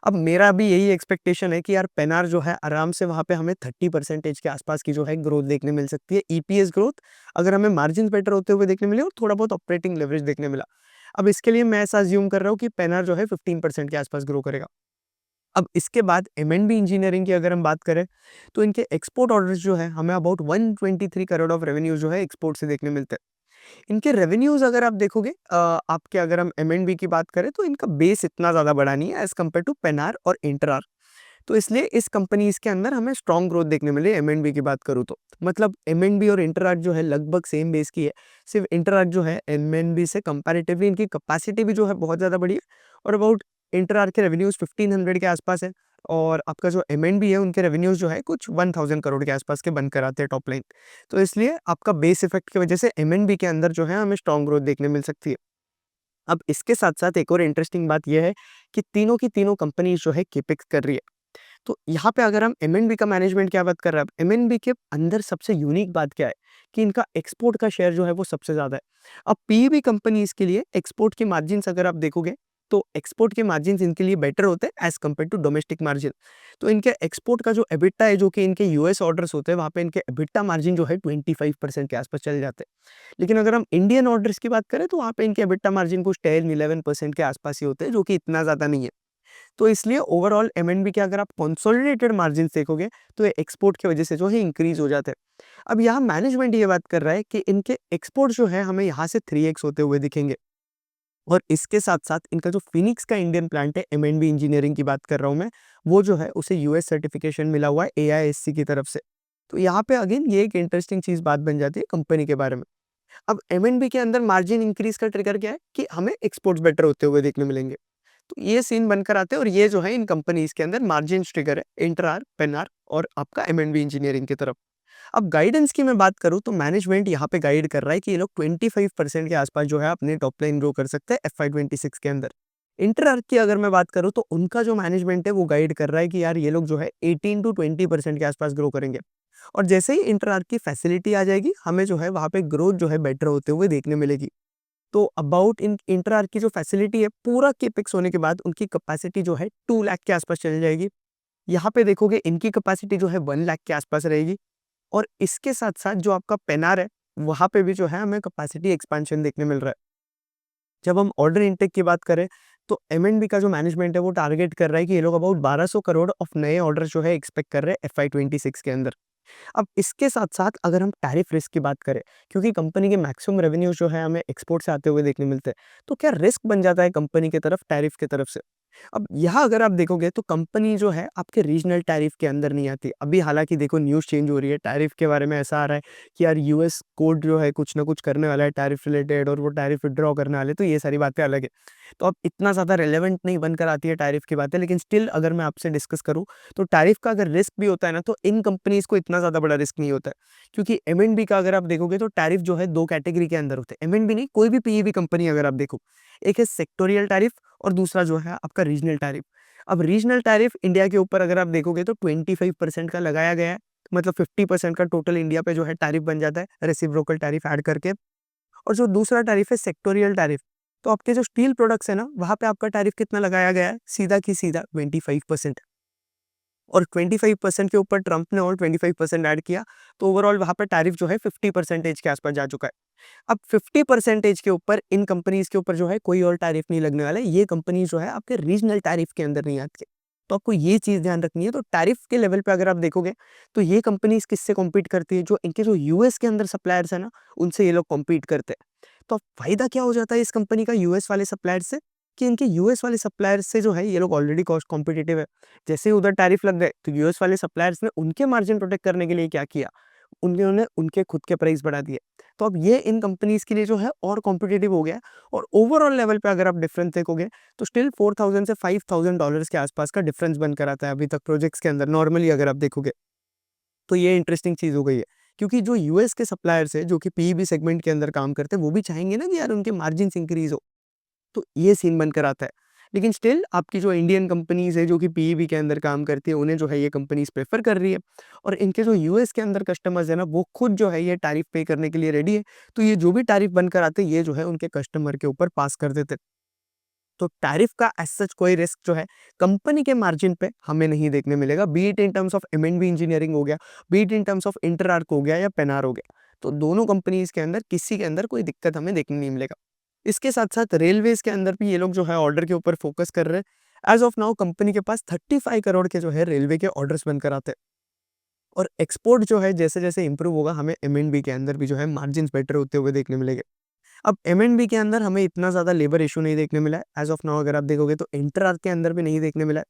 अब मेरा भी यही एक्सपेक्टेशन है कि यार पेनार जो है आराम से वहाँ पे हमें 30% के आसपास की जो है ग्रोथ देखने मिल सकती है, ईपीएस ग्रोथ, अगर हमें मार्जिन बेटर होते हुए देखने मिले और थोड़ा बहुत ऑपरेटिंग लेवरेज देखने मिला। अब इसके लिए मैं ऐसा अज्यूम कर रहा हूँ कि पेनार जो है 15% के आसपास ग्रो करेगा। अब इसके बाद एम&बी इंजीनियरिंग की अगर हम बात करें तो इनके एक्सपोर्ट ऑर्डर्स जो है हमें अबाउट 123 करोड़ ऑफ रेवेन्यू जो है एक्सपोर्ट से देखने मिलते हैं। इनके रेवेन्यूज अगर आप देखोगे आपके अगर हम एम&बी की बात करें तो इनका बेस इतना ज़्यादा बड़ा नहीं है एज़ कम्पेयर टू पेनार और इंटरार। तो इसलिए इस कंपनीज़ के अंदर हमें स्ट्रॉन्ग ग्रोथ देखने मिली एम&बी की बात करूँ तो। मतलब एम&बी और इंटरार जो है लगभग सेम बेस की है। सिर्फ इंटरार जो है एम&बी से कंपैरेटिवली इनकी कैपेसिटी भी जो है बहुत ज़्यादा बड़ी है और अबाउट इंटरार के रेवेन्यूज़ 1500 के आसपास है और आपका जो एम&बी है उनके रेवेन्यूज़ जो है कुछ 1000 करोड़ के आसपास के बनकर आते हैं टॉप लाइन। तो इसलिए आपका बेस इफेक्ट की वजह से एम&बी के अंदर जो है हमें स्ट्रॉन्ग ग्रोथ देखने मिल सकती है। अब इसके साथ-साथ एक और इंटरेस्टिंग बात ये है कि तीनों की तीनों कंपनीज़ जो है केपेक्स कर रही है। तो यहाँ पे अगर हम एम&बी का मैनेजमेंट क्या बात कर रहा है, एम&बी के अंदर सबसे यूनिक बात क्या है कि इनका एक्सपोर्ट का शेयर जो है वो सबसे ज़्यादा है। अब पीईबी कंपनीज़ के लिए एक्सपोर्ट के मार्जिन्स अगर आप देखोगे, तो एक्सपोर्ट के मार्जिन्स इनके लिए बेटर होते हैं as compare to domestic margin. तो इनके एक्सपोर्ट का जो एबिटा है, जो कि इनके यूएस ऑर्डर्स होते हैं, वहाँ पे इनके एबिटा मार्जिन जो है 25% के आसपास चले जाते हैं। लेकिन अगर हम इंडियन ऑर्डर्स की बात करें, तो वहाँ पे इनके एबिटा मार्जिन कुछ 10-11% के आसपास ही होते हैं, जो कि इतना ज़्यादा नहीं है। तो इसलिए ओवरऑल एम&बी के अगर आप कंसोलिडेटेड मार्जिन्स देखोगे तो ये एक्सपोर्ट की वजह से जो है इंक्रीज हो जाते हैं। अब यहाँ मैनेजमेंट ये बात कर रहा है कि इनके एक्सपोर्ट जो है हमें यहाँ से 3x होते हुए दिखेंगे और इसके साथ-साथ इनका जो फिनिक्स का इंडियन प्लांट है, एम&बी इंजीनियरिंग की बात कर रहा हूँ मैं, वो जो है उसे यूएस सर्टिफिकेशन मिला हुआ है एआईएससी की तरफ से। तो यहाँ पे अगेन ये एक इंटरेस्टिंग चीज़ बात बन जाती है कंपनी के बारे में। अब एम&बी के अंदर मार्जिन इंक्रीज का ट्रिगर क्या है कि हमें एक्सपोर्ट्स बेटर होते हुए देखने मिलेंगे। तो ये सीन बनकर आते हैं और ये जो है इन कंपनीज के अंदर मार्जिन ट्रिगर है इंटरार, पेनार और आपका एम&बी इंजीनियरिंग की तरफ। अब गाइडेंस की मैं बात करूँ तो मैनेजमेंट यहाँ पे गाइड कर रहा है कि ये लोग 25% के आसपास जो है अपने टॉप लाइन ग्रो कर सकते हैं FY26 के अंदर। इंटरार की अगर मैं बात करूँ तो उनका जो मैनेजमेंट है वो गाइड कर रहा है कि यार ये लोग जो है 18 to 20% के आसपास ग्रो करेंगे और जैसे ही इंटरार की फैसिलिटी आ जाएगी हमें जो है वहाँ पे ग्रोथ जो है बेटर होते हुए देखने मिलेगी। तो अबाउट इन इंटरार की जो फैसिलिटी है पूरा केपेक्स होने के बाद उनकी कैपेसिटी जो है 2 लाख के आसपास चली जाएगी। यहाँ पे देखोगे इनकी कैपेसिटी जो है 1 लाख के आसपास रहेगी और इसके साथ-साथ जो आपका पेनार है, वहाँ पे भी जो है हमें कैपेसिटी एक्सपेंशन देखने मिल रहा है। जब हम ऑर्डर इनटेक की बात करें, तो एम&बी का जो मैनेजमेंट है वो टारगेट कर रहा है कि ये लोग अबाउट 1200 करोड़ ऑफ नए ऑर्डर जो है एक्सपेक्ट कर रहे हैं FY26 के अंदर। अब इसके साथ-साथ अगर हम टैरिफ रिस्क की बात करें, क्योंकि कंपनी के मैक्सिमम रेवेन्यू जो है हमें एक्सपोर्ट से आते हुए देखने मिलते हैं, तो क्या रिस्क बन जाता है कंपनी की तरफ टैरिफ की तरफ से? अब यहाँ अगर आप देखोगे तो कंपनी जो है आपके रीजनल टैरिफ के अंदर नहीं आती। अभी हालाँकि देखो न्यूज़ चेंज हो रही है, टैरिफ के बारे में ऐसा आ रहा है कि यार यूएस कोर्ट जो है कुछ ना कुछ करने वाला है टैरिफ रिलेटेड और वो टैरिफ विथड्रॉ करने वाले, तो ये सारी बातें अलग है। तो अब इतना ज़्यादा रिलेवेंट नहीं बनकर आती है टैरिफ की बातें, लेकिन स्टिल अगर मैं आपसे डिस्कस करूँ तो टैरिफ का अगर रिस्क भी होता है ना, तो इन कंपनीज़ को इतना ज़्यादा बड़ा रिस्क नहीं होता है। क्योंकि एम&बी का अगर आप देखोगे तो टैरिफ जो है 2 कैटेगरी के अंदर होते हैं। एम&बी नहीं, कोई भी पीईबी कंपनी अगर आप देखो, एक है सेक्टोरियल टैरिफ और दूसरा जो है आपका रीजनल टैरिफ। अब रीजनल टैरिफ इंडिया के ऊपर अगर आप देखोगे तो 25% का लगाया गया है, मतलब 50% का टोटल इंडिया पे जो है टैरिफ बन जाता है, रेसिप्रोकल टैरिफ ऐड करके। और जो दूसरा टैरिफ है सेक्टोरियल टैरिफ, तो आपके जो स्टील प्रोडक्ट्स है ना, वहाँ पे आपका टैरिफ कितना लगाया गया है? सीधा की सीधा 25%। और 25% के ऊपर ट्रंप ने और 25% ऐड किया, तो ओवरऑल वहाँ पे टैरिफ जो है 50% के आसपास जा चुका है। अब 50% के ऊपर इन कंपनीज़ के ऊपर जो है कोई और टैरिफ नहीं लगने वाला है। ये कंपनी जो है आपके रीजनल टैरिफ के अंदर नहीं आती है। तो आपको ये चीज़ ध्यान रखनी है। तो टैरिफ के लेवल पे अगर आप देखोगे, तो ये कंपनीज़ किससे कॉम्पीट करती है? जो इनके जो यूएस के अंदर सप्लायर्स हैं ना, उनसे ये लोग कॉम्पीट करते हैं। तो अब फ़ायदा क्या हो जाता है इस कंपनी का यूएस वाले सप्लायर से, कि इनके यूएस वाले सप्लायर से जो है ये लोग ऑलरेडी कॉस्ट कॉम्पिटिटिव है। जैसे ही उधर टैरिफ लग गए, तो यूएस वाले सप्लायर्स ने उनके मार्जिन प्रोटेक्ट करने के लिए क्या किया? उन्होंने उनके खुद के प्राइस बढ़ा दिए। तो अब ये इन कंपनीज़ के लिए जो है और कॉम्पिटिटिव हो गया है। और ओवरऑल लेवल पे अगर आप डिफरेंस देखोगे, तो स्टिल 4000 से $5000 के आसपास का डिफरेंस बनकर आता है अभी तक प्रोजेक्ट्स के अंदर, नॉर्मली अगर आप देखोगे। तो ये इंटरेस्टिंग चीज़ हो गई है। क्योंकि जो यूएस के सप्लायर्स हैं, जो कि पीईबी सेगमेंट के अंदर काम करते हैं, वो भी चाहेंगे ना कि यार उनके मार्जिन्स इंक्रीज़ हो। तो ये सीन बनकर आता है। लेकिन स्टिल आपकी जो इंडियन कंपनीज़ है, जो कि पीईबी के अंदर काम करती है, उन्हें जो है ये कंपनीज़ प्रेफ़र कर रही है। और इनके जो यूएस के अंदर कस्टमर्स हैं ना, वो खुद जो है ये टैरिफ पे करने के लिए रेडी है। तो ये जो भी टैरिफ बनकर आते हैं, ये जो है उनके कस्टमर के ऊपर पास कर देते हैं। तो टैरिफ का एज़ सच कोई रिस्क जो है कंपनी के मार्जिन पे हमें नहीं देखने मिलेगा, be it in terms of एम&बी इंजीनियरिंग हो गया, be it in terms of Interarch हो गया या पेनार हो गया। तो दोनों कंपनीज़ के अंदर किसी के अंदर कोई दिक्कत हमें देखने नहीं मिलेगा। इसके साथ-साथ रेलवेज़ के अंदर भी ये लोग जो है ऑर्डर के ऊपर फ़ोकस कर रहे हैं। एज़ ऑफ नाउ कंपनी के पास 35 करोड़ के जो है रेलवे के ऑर्डर्स बनकर आते हैं। और एक्सपोर्ट जो है जैसे-जैसे इम्प्रूव होगा, हमें एम&बी के अंदर भी जो है मार्जिन्स बेटर होते हुए देखने मिलेंगे। अब एम&बी के अंदर हमें इतना ज़्यादा लेबर इश्यू नहीं देखने मिला है। एज़ ऑफ नाउ अगर आप देखोगे, तो इंटरआर्क के अंदर भी नहीं देखने मिला है।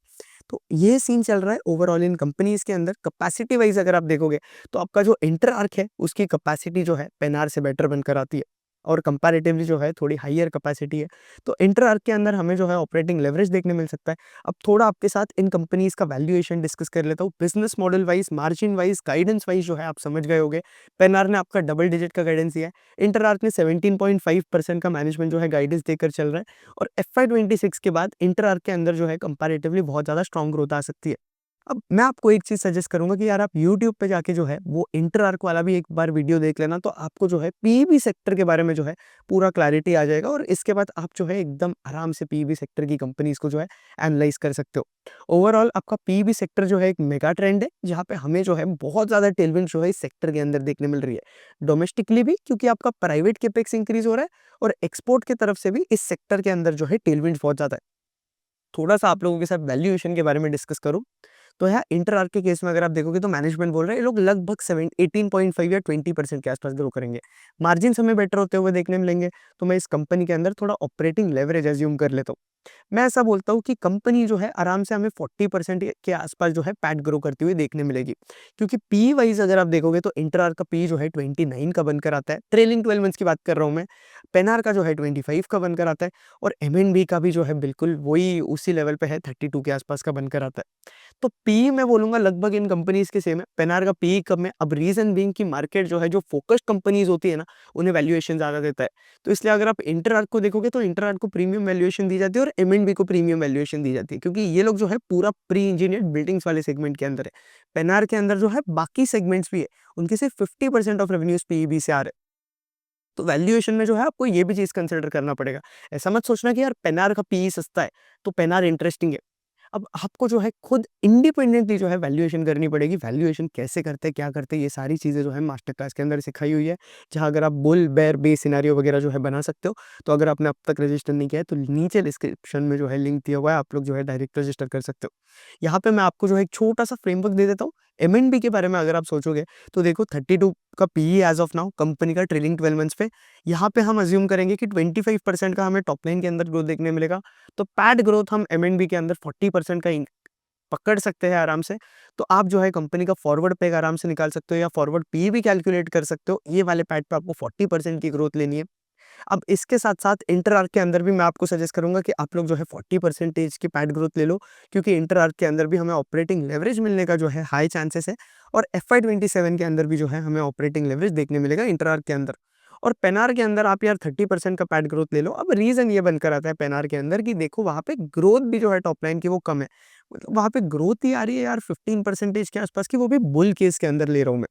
तो ये सीन चल रहा है ओवरऑल इन कंपनीज़ के अंदर। कैपेसिटी वाइज़ अगर आप देखोगे, तो आपका जो इंटरआर्क है, उसकी कैपेसिटी जो है पेनार से बेटर बनकर आती है। और कंपैरेटिवली जो है थोड़ी हायर कैपेसिटी है। तो इंटरआर्क के अंदर हमें जो है ऑपरेटिंग लेवरेज देखने मिल सकता है। अब थोड़ा आपके साथ इन कंपनीज़ का वैल्यूएशन डिस्कस कर लेता हूँ। Business model wise, margin wise, guidance wise जो है आप समझ गए होंगे। पेनार ने आपका डबल डिजिट का गाइडेंस दिया है। इंटरआर्क ने 17.5% का मैनेजमेंट जो है गाइडेंस देकर चल रहा है। और एफवाई 26 के बाद इंटरआर्क के अंदर जो है कंपैरेटिवली बहुत ज़्यादा स्ट्रॉन्ग ग्रोथ आ सकती है। अब मैं आपको एक चीज़ सजेस्ट करूँगा कि यार आप यूट्यूब पे जाके जो है वो इंटरआर्क वाला भी एक बार वीडियो देख लेना, तो आपको जो है पीईबी सेक्टर के बारे में जो है पूरा क्लैरिटी आ जाएगा। और इसके बाद आप जो है एकदम आराम से पीईबी सेक्टर की कंपनीज़ को जो है एनालाइज़ कर सकते हो। ओवरऑल आपका पीईबी सेक्टर जो है एक मेगा ट्रेंड है, जहाँ पे हमें जो है बहुत ज़्यादा टेलविंड जो है इस सेक्टर के अंदर देखने मिल रही है। डोमेस्टिकली भी, क्योंकि आपका प्राइवेट कैपेक्स इंक्रीज़ हो रहा है, और एक्सपोर्ट की तरफ से भी इस सेक्टर के अंदर जो है टेलविंड बहुत ज़्यादा है। थोड़ा-सा आप लोगों के साथ वैल्यूएशन के बारे में डिस्कस करूँ, तो यहाँ इंटरआर्क के केस में अगर आप देखोगे, तो मैनेजमेंट बोल रहा है ये लोग लगभग 18.5 या 20% के आसपास ग्रो करेंगे। मार्जिन्स हमें बेटर होते हुए देखने मिलेंगे। तो मैं इस कंपनी के अंदर थोड़ा ऑपरेटिंग लेवरेज अज़्यूम कर लेता हूँ। मैं ऐसा बोलता हूँ कि कंपनी जो है आराम से हमें 40% के आसपास जो है पैट ग्रो करती हुई देखने मिलेगी। क्योंकि पी वाइज़ अगर आप देखोगे, तो इंटरआर्क का पी जो है 29 का बनकर आता है। ट्रेलिंग 12 मंथ्स की बात कर रहा हूँ मैं। पेनार का जो है 25 का बनकर आता है। और एम&बी का भी जो है बिल्कुल वही उसी लेवल पे है, 32 के आसपास का बनकर आता है। तो पीई मैं बोलूँगा लगभग इन कंपनीज़ के सेम है। पेनार का पीई कम है। अब रीज़न बीइंग कि मार्केट जो है, जो फ़ोकस्ड कंपनीज़ होती है ना, उन्हें वैल्यूएशन ज़्यादा देता है। तो इसलिए अगर आप इंटरआर्क को देखोगे, तो इंटरआर्क को प्रीमियम वैल्यूएशन दी जाती है और एम&बी को प्रीमियम वैल्यूएशन दी जाती है, क्योंकि ये लोग जो है पूरा प्री इंजीनियर्ड बिल्डिंग्स वाले सेगमेंट के अंदर है। पेनार के अंदर जो है बाकी सेगमेंट्स भी है, उनके सिर्फ 50% ऑफ रेवेन्यूज़ पीईबी से आ रहे हैं। तो वैल्यूएशन में जो है आपको ये भी चीज़ कंसिडर करना पड़ेगा। ऐसा मत सोचना कि यार पेनार का पीई सस्ता है, तो पेनार इंटरेस्टिंग है। अब आपको जो है खुद इंडिपेंडेंटली जो है वैल्यूएशन करनी पड़ेगी। वैल्यूएशन कैसे करते हैं, क्या करते हैं, ये सारी चीज़ें जो है मास्टर क्लास के अंदर सिखाई हुई है। जहाँ अगर आप बुल, बेयर, बेस सिनेरियो वगैरह जो है बना सकते हो। तो अगर आपने अब तक रजिस्टर नहीं किया है, तो नीचे डिस्क्रिप्शन में जो है लिंक दिया हुआ है, आप लोग जो है डायरेक्ट रजिस्टर कर सकते हो। यहाँ पे मैं आपको जो है एक छोटा-सा फ्रेमवर्क दे देता हूँ। एम&बी के बारे में अगर आप सोचोगे, तो देखो 32 का PE as of now company का ट्रेलिंग 12 मंथ्स पे। यहाँ पे हम अज़्यूम करेंगे कि 25% का हमें टॉप लाइन के अंदर ग्रोथ देखने मिलेगा। तो पैट ग्रोथ हम एम&बी के अंदर 40% का पकड़ सकते हैं आराम से। तो आप जो है कंपनी का फॉरवर्ड पैग आराम से निकाल सकते हो, या फॉरवर्ड पी भी कैलकुलेट कर सकते हो। ये वाले पैड पे आपको 40% की ग्रोथ लेनी है। अब इसके साथ-साथ इंटरआर्क के अंदर भी मैं आपको सजेस्ट करूँगा कि आप लोग जो है 40% की पैड ग्रोथ ले लो, क्योंकि इंटरआर्क के अंदर भी हमें ऑपरेटिंग लेवरेज मिलने का जो है हाई चांसेस है। और एफवाई 27 के अंदर भी जो है हमें ऑपरेटिंग लेवरेज देखने मिलेगा इंटरआर्क के अंदर। और पेनार के अंदर आप यार 30% का पैड ग्रोथ ले लो। अब रीज़न ये बनकर आता है पेनार के अंदर कि देखो वहाँ पे ग्रोथ भी जो है टॉप लाइन की वो कम है। मतलब वहाँ पे ग्रोथ ही आ रही है यार 15% के आसपास की, वो भी बुल केस के अंदर ले रहा हूँ मैं।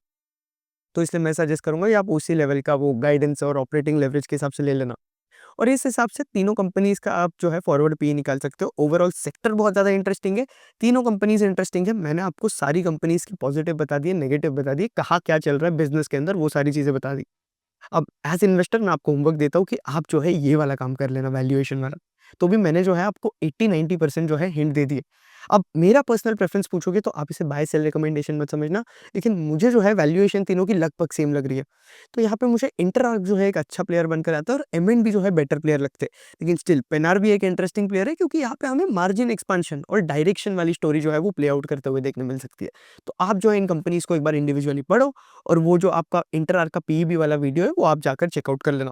तो इसलिए मैं सजेस्ट करूँगा कि आप उसी लेवल का वो गाइडेंस और ऑपरेटिंग लेवरेज के हिसाब से ले लेना। और इस हिसाब से तीनों कंपनीज़ का आप जो है फॉरवर्ड पीई निकाल सकते हो। ओवरऑल सेक्टर बहुत ज़्यादा इंटरेस्टिंग है। तीनों कंपनीज़ इंटरेस्टिंग है। मैंने आपको सारी कंपनीज़ की पॉजिटिव बता दिए, नेगेटिव बता दिए, कहाँ क्या चल रहा है बिज़नेस के अंदर, वो सारी चीज़ें बता दी। अब एज़ इन्वेस्टर मैं आपको होमवर्क देता हूँ कि आप जो है ये वाला काम कर लेना, वैल्यूएशन वाला। तो भी मैंने जो है आपको 80-90% जो है हिंट दे दिए। अब मेरा पर्सनल प्रेफ़रेंस पूछोगे तो आप इसे बाय सेल रिकमेंडेशन मत समझना, लेकिन मुझे जो है वैल्यूएशन तीनों की लगभग सेम लग रही है। तो यहाँ पे मुझे इंटर जो है एक अच्छा प्लेयर बनकर आता है और एम-एन-बी जो है बेटर प्लेयर लगते हैं। लेकिन स्टिल पेनार भी एक इंटरेस्टिंग प्लेयर है क्योंकि यहाँ पे हमें मार्जिन एक्सपेंशन और डायरेक्शन वाली स्टोरी जो है वो प्ले आउट करते हुए देखने मिल सकती है। तो आप जो है इन कंपनीज़ को एक बार इंडिविजुअली पढ़ो और वो जो आपका इंटर का पीईबी वाला वीडियो है वो आप जाकर चेकआउट कर लेना।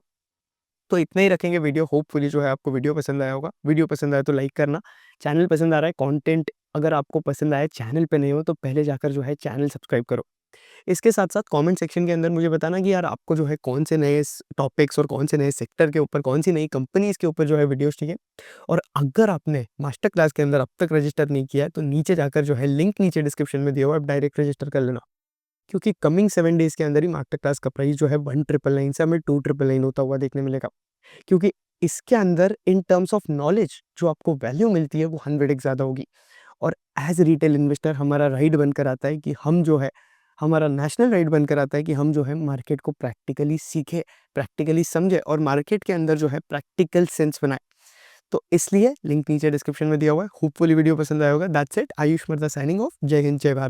तो इतना ही रखेंगे वीडियो, होपफुली जो है आपको वीडियो पसंद आया होगा। वीडियो पसंद आया तो लाइक करना, चैनल पसंद आ रहा है, कंटेंट अगर आपको पसंद आया, चैनल पे नए हो तो पहले जाकर जो है चैनल सब्सक्राइब करो। इसके साथ-साथ कमेंट सेक्शन के अंदर मुझे बताना कि यार आपको जो है कौन से नए टॉपिक्स और कौन से नए सेक्टर के ऊपर, कौन सी नई कंपनीज़ के ऊपर जो है वीडियोज़ चाहिए। और अगर आपने मास्टर क्लास के अंदर अब तक रजिस्टर नहीं किया है, तो नीचे जाकर जो है लिंक नीचे डिस्क्रिप्शन में दिया हुआ है, आप डायरेक्ट रजिस्टर कर लेना। क्योंकि कमिंग 7 डेज़ के अंदर ही मास्टर क्लास का प्राइस जो है 1999 से हमें 299 होता हुआ देखने मिलेगा। क्योंकि इसके अंदर इन टर्म्स ऑफ नॉलेज जो आपको वैल्यू मिलती है वो 100x ज़्यादा होगी। और एज़ रिटेल इन्वेस्टर हमारा राइट बनकर आता है कि हम जो है, हमारा नेशनल राइट बनकर आता है कि हम जो है मार्केट को प्रैक्टिकली सीखें, प्रैक्टिकली समझें और मार्केट के अंदर जो है प्रैक्टिकल सेंस बनाएँ। तो इसलिए लिंक नीचे डिस्क्रिप्शन में दिया हुआ है। होपफुली वीडियो पसंद आया होगा। That's it. Ayush Mirza signing off. जय हिंद, जय भारत।